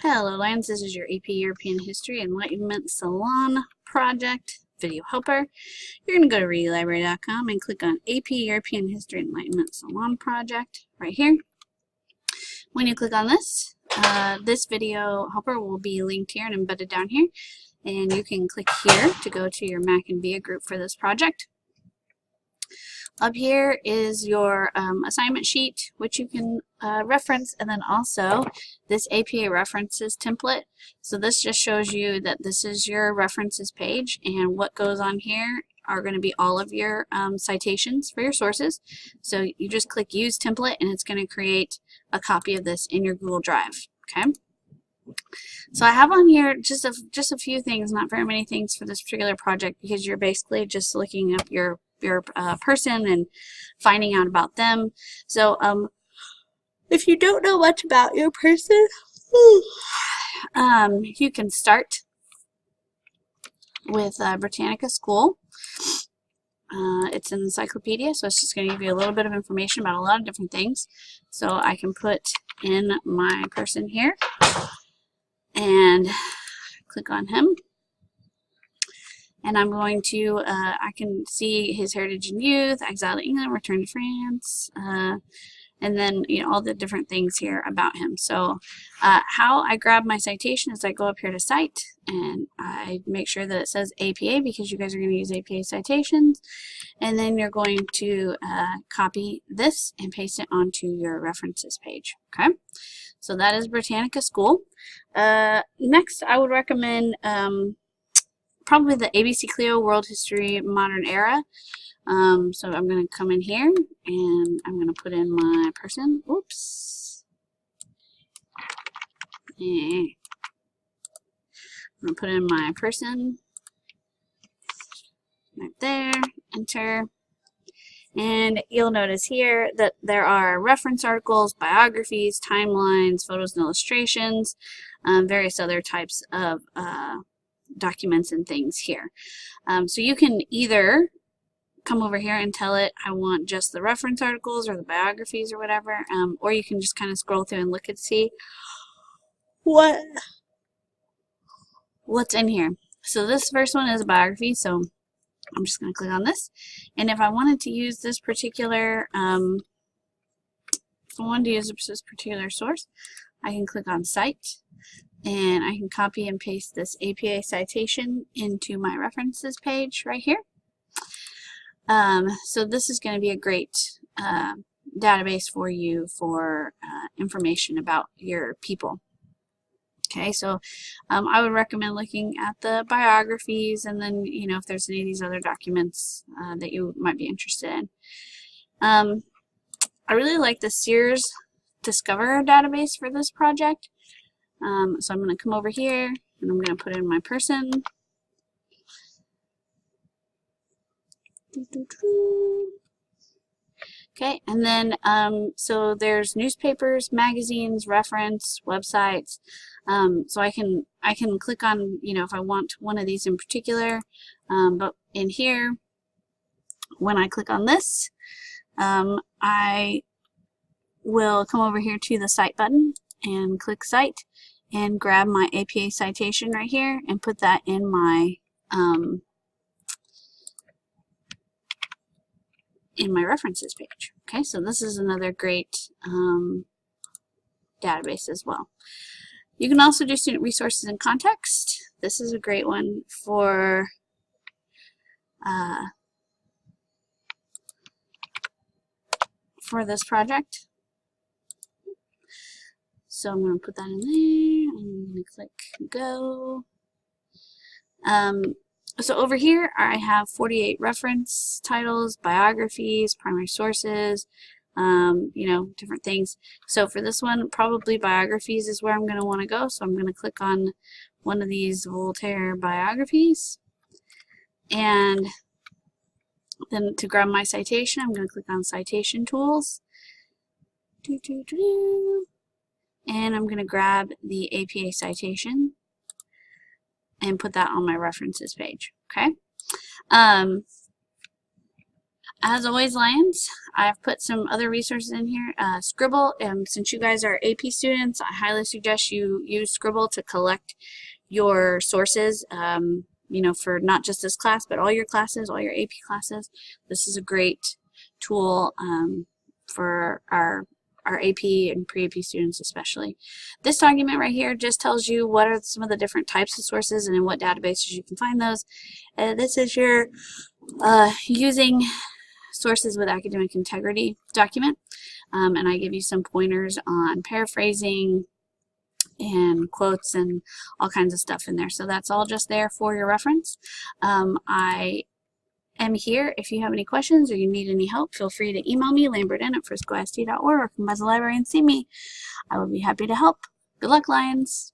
Hello Lands, this is your AP European History Enlightenment Salon project video helper. You're going to go to readylibrary.com and click on AP European History Enlightenment Salon project right here. When you click on this, this video helper will be linked here and embedded down here, and you can click here to go to your Mac and VIA group for this project. Up here is your assignment sheet, which you can reference, and then also this APA references template. So this just shows you that this is your references page, and what goes on here are going to be all of your citations for your sources. So you just click Use Template, and it's going to create a copy of this in your Google Drive. Okay. So I have on here just a few things, not very many things for this particular project, because you're basically just looking up your person and finding out about them. So if you don't know much about your person, you can start with Britannica School. It's an encyclopedia, so it's just going to give you a little bit of information about a lot of different things. So I can put in my person here and click on him. And I'm going to, I can see his heritage and youth, exile to England, return to France, and then, you know, all the different things here about him. So how I grab my citation is I go up here to Cite, and I make sure that it says APA, because you guys are going to use APA citations. And then you're going to copy this and paste it onto your references page. Okay? So that is Britannica School. Next, I would recommend probably the ABC Clio World History Modern Era. So I'm going to come in here and I'm going to put in my person. Oops. I'm going to put in my person right there, enter. And you'll notice here that there are reference articles, biographies, timelines, photos and illustrations, various other types of documents and things here. So you can either come over here and tell it I want just the reference articles or the biographies or whatever, or you can just kind of scroll through and look and see what's in here. So this first one is a biography, so I'm just going to click on this. And if I wanted to use this particular source, I can click on Cite, and I can copy and paste this APA citation into my references page right here. So this is going to be a great database for you for information about your people. Okay, so I would recommend looking at the biographies, and then, you know, if there's any of these other documents that you might be interested in. I really like the Sears Discover database for this project. So I'm going to come over here and I'm going to put in my person. Okay, and then so there's newspapers, magazines, reference, websites. So I can click on, you know, if I want one of these in particular. But in here, when I click on this, I will come over here to the Cite button and click Cite and grab my APA citation right here and put that in my references page. Okay, so this is another great database as well. You can also do student resources and context. This is a great one for this project. So I'm going to put that in there, and I'm going to click Go. So over here I have 48 reference titles, biographies, primary sources, you know, different things. So for this one, probably biographies is where I'm going to want to go. So I'm going to click on one of these Voltaire biographies, and then to grab my citation, I'm going to click on Citation Tools. And I'm going to grab the APA citation and put that on my references page. Okay. As always, Lions, I've put some other resources in here. Scribble, since you guys are AP students, I highly suggest you use Scribble to collect your sources, you know, for not just this class, but all your classes, all your AP classes. This is a great tool for our AP and pre-AP students especially. This document right here just tells you what are some of the different types of sources and in what databases you can find those. This is your using sources with academic integrity document, and I give you some pointers on paraphrasing and quotes and all kinds of stuff in there. So that's all just there for your reference. I am here if you have any questions or you need any help. Feel free to email me, lambertin@friscoist.org, or come by the library and see me. I would be happy to help. Good luck, Lions.